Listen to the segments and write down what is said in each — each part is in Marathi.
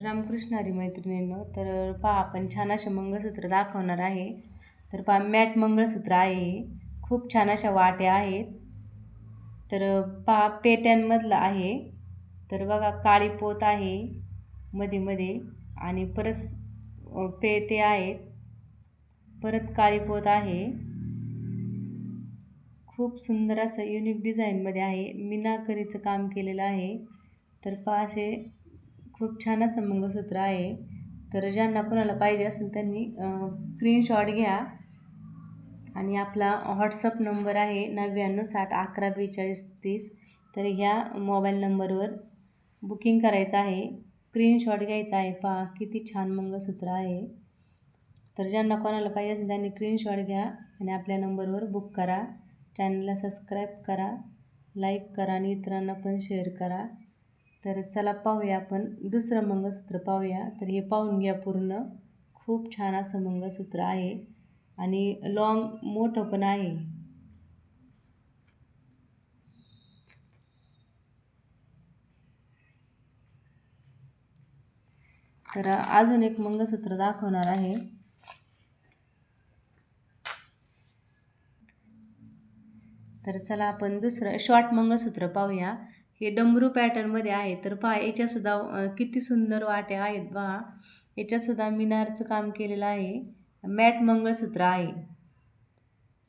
रामकृष्ण हरी मैत्रिणींनो, तर पहा आपण छान असे मंगळसूत्र दाखवणार आहे. तर पहा मॅट मंगळसूत्र आहे, खूप छान अशा वाट्या आहेत. तर पहा पेट्यांमधलं आहे. तर बघा काळी पोत आहे मध्ये मध्ये आणि परत पेटे आहेत, परत काळी पोत आहे. खूप सुंदर असं युनिक डिझाईनमध्ये आहे, मीनाकरीचं काम केलेलं आहे. तर पहा असे खूप छान असं मंगळसूत्र आहे. तर ज्यांना कोणाला पाहिजे असेल त्यांनी स्क्रीनशॉट घ्या आणि आपला व्हॉट्सअप नंबर आहे 9960114230. तर ह्या मोबाईल नंबरवर बुकिंग करायचं आहे, स्क्रीनशॉट घ्यायचा आहे. पहा किती छान मंगळसूत्र आहे. तर ज्यांना कोणाला पाहिजे असेल त्यांनी स्क्रीनशॉट घ्या आणि आपल्या नंबरवर बुक करा. चॅनलला सबस्क्राईब करा, लाईक करा आणि इतरांना पण शेअर करा. तर चला पाहूया आपण दुसरं मंगळसूत्र पाहूया. तर हे पाहून घ्या पूर्ण. खूप छान असं मंगळसूत्र आहे आणि लॉंग मोठं पण आहे. तर अजून एक मंगळसूत्र दाखवणार आहे. तर चला आपण दुसरं शॉर्ट मंगळसूत्र पाहूया. हे डमरू पॅटर्नमध्ये आहे. तर पहा याच्यासुद्धा किती सुंदर वाट्या आहेत. पहा याच्यासुद्धा मिनारचं काम केलेलं आहे, मॅट मंगळसूत्र आहे.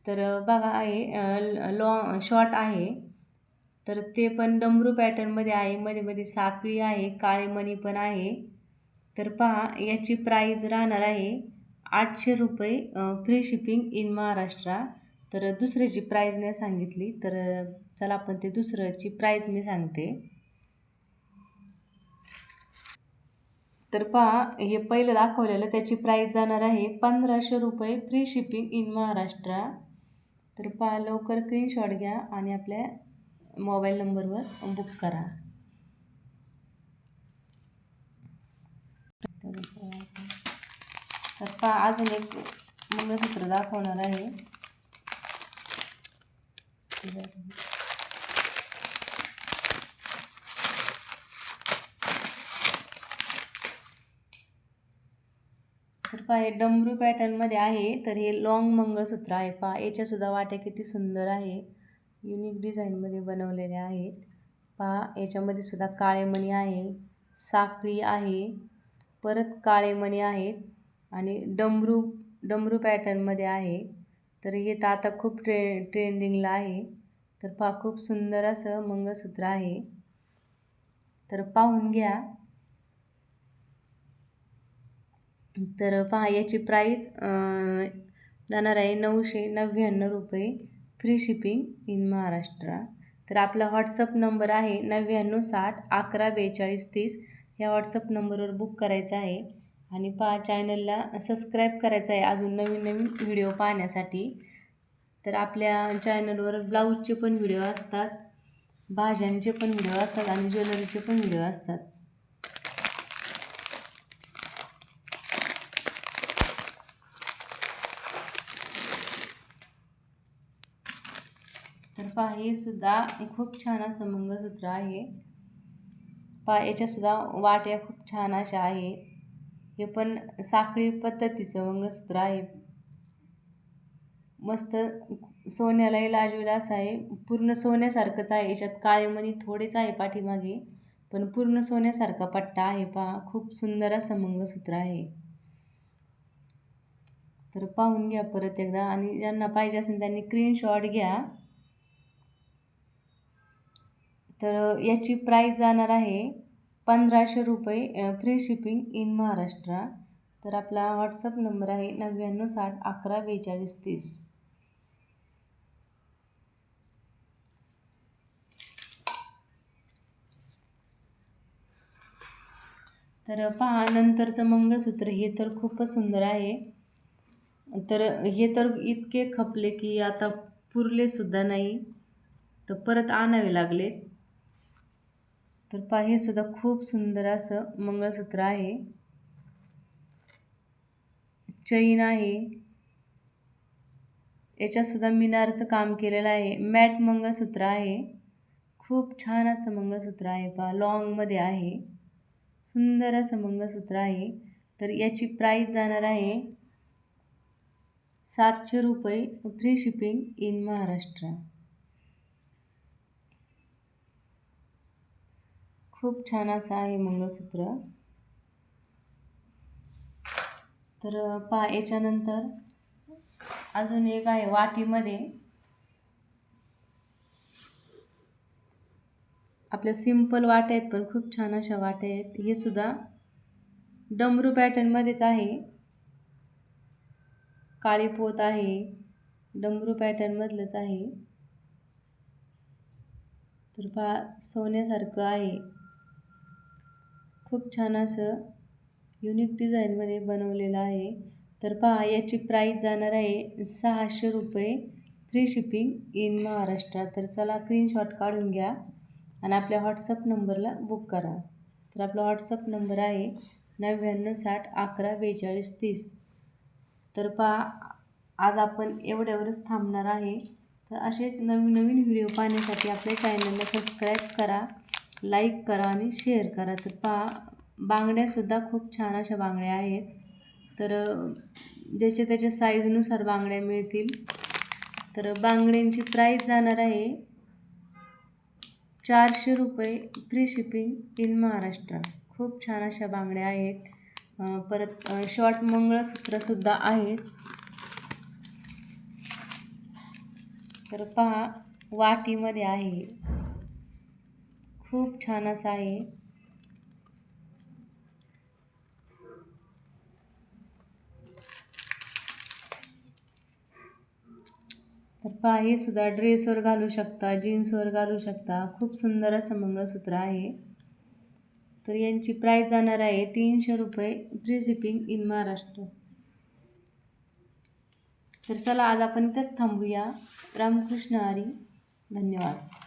तर बघा आहे शॉर्ट आहे. तर ते पण डमरू पॅटर्नमध्ये आहे, मध्ये मध्ये साखळी आहे, काळे मणी पण आहे. तर पहा याची प्राईज राहणार आहे 800 रुपये, फ्री शिपिंग इन महाराष्ट्र. तर दुसऱ्याची प्राईज नाही सांगितली. तर चला आपण ते दुसऱ्याची प्राईज मी सांगते. तर पहा हे पहिलं दाखवलेलं त्याची प्राईज जाणार आहे 1500 रुपये, फ्री शिपिंग इन महाराष्ट्र. तर पहा लवकर स्क्रीनशॉट घ्या आणि आपल्या मोबाईल नंबरवर बुक करा. तर पहा अजून एक मंगळसूत्र दाखवणार आहे. तर पहा हे डमरू पॅटर्नमध्ये आहे. तर हे लॉंग मंगळसूत्र आहे. पहा याच्यासुद्धा वाट्या किती सुंदर आहे, युनिक डिझाईनमध्ये बनवलेले आहेत. पहा याच्यामध्ये सुद्धा काळे मणी आहे, साखळी आहे, परत काळे मणी आहेत आणि डमरू पॅटर्नमध्ये आहे. तर हे तर आता खूप ट्रेंडिंगला आहे. तर पहा खूप सुंदर असं मंगळसूत्र आहे. तर पाहून घ्या. तर पहा याची प्राईज जाणार आहे 999 रुपये, फ्री शिपिंग इन महाराष्ट्र. तर आपला व्हॉट्सअप नंबर आहे 9960114230. ह्या व्हॉट्सअप नंबरवर बुक करायचं आहे आणि पहा चॅनलला सबस्क्राईब करायचं आहे अजून नवीन नवीन व्हिडिओ पाहण्यासाठी. तर आपल्या चॅनलवर ब्लाऊजचे पण व्हिडिओ असतात, भाज्यांचे पण व्हिडिओ असतात आणि ज्वेलरीचे पण व्हिडिओ असतात. तर पहा हे सुद्धा खूप छान असं मंगळसूत्र आहे. पहा याच्यासुद्धा वाट्या खूप छान अशा आहे. हे पण साखळी पद्धतीचं मंगळसूत्र आहे. मस्त सोन्यालाही लाजवेल असं आहे, पूर्ण सोन्यासारखंच आहे. याच्यात काळे मणी थोडेच आहे पाठीमागे, पण पूर्ण सोन्यासारखा पट्टा आहे. पहा खूप सुंदर असं मंगळसूत्र आहे. तर पाहून घ्या परत एकदा आणि ज्यांना पाहिजे असेल त्यांनी स्क्रीनशॉट घ्या. तर याची प्राईज जाणार आहे 1500 रुपये, फ्री शिपिंग इन महाराष्ट्र. तर आपला व्हॉट्सअप नंबर आहे 9960114230. तर पहा नंतरचं मंगळसूत्र हे तर खूपच सुंदर आहे. तर हे तर इतके खपले की आता पुरलेसुद्धा नाही, तर परत आणावे लागले. तर पहा हे सुद्धा खूप सुंदर असं मंगळसूत्र आहे, चैन आहे, याच्यातसुद्धा मिनारचं काम केलेलं आहे, मॅट मंगळसूत्र आहे. खूप छान असं मंगळसूत्र आहे. पहा लॉंगमध्ये आहे. सुंदर असं मंगळसूत्र आहे. तर याची प्राईस जाणार आहे 700 रुपये, फ्री शिपिंग इन महाराष्ट्र. खूप छान असं आहे मंगळसूत्र. तर पहा याच्यानंतर अजून एक आहे वाटीमध्ये. आपल्या सिंपल वाट्या आहेत पण खूप छान अशा वाट्या आहेत. हे सुद्धा डमरू पॅटर्नमध्येच आहे. काळी पोत आहे, डमरू पॅटर्नमधलंच आहे. तर पहा सोन्यासारखं आहे. खूप छान असं युनिक डिझाईनमध्ये बनवलेलं आहे. तर पहा याची प्राईस जाणार आहे 600 रुपये, फ्री शिपिंग इन महाराष्ट्र. तर चला स्क्रीनशॉट काढून घ्या आणि आपल्या व्हॉट्सअप नंबरला बुक करा. तर आपला व्हॉट्सअप नंबर आहे 9960114230. तर पहा आज आपण एवढ्यावरच थांबणार आहे. तर असेच नवीन नवीन व्हिडिओ पाहण्यासाठी आपल्या चॅनलला सबस्क्राईब करा, लाईक करा आणि शेअर करा. तर पहा बांगड्यासुद्धा खूप छान अशा बांगड्या आहेत. तर ज्याच्या त्याच्या साईजनुसार बांगड्या मिळतील. तर बांगड्यांची प्राईस जाणार आहे 400 रुपये, फ्री शिपिंग इन महाराष्ट्र. खूप छान अशा बांगड्या आहेत. परत शॉर्ट मंगळसूत्रसुद्धा आहेत. तर पहा वाटीमध्ये आहे. खूप छान असं आहे. तर पहा हे सुद्धा ड्रेसवर घालू शकता, जीन्सवर घालू शकता. खूप सुंदर असं मंगळसूत्र आहे. तर यांची प्राईस जाणार आहे 300 रुपये, फ्री शिपिंग इन महाराष्ट्र. तर चला आज आपण इथंच थांबूया. रामकृष्ण हरी. धन्यवाद.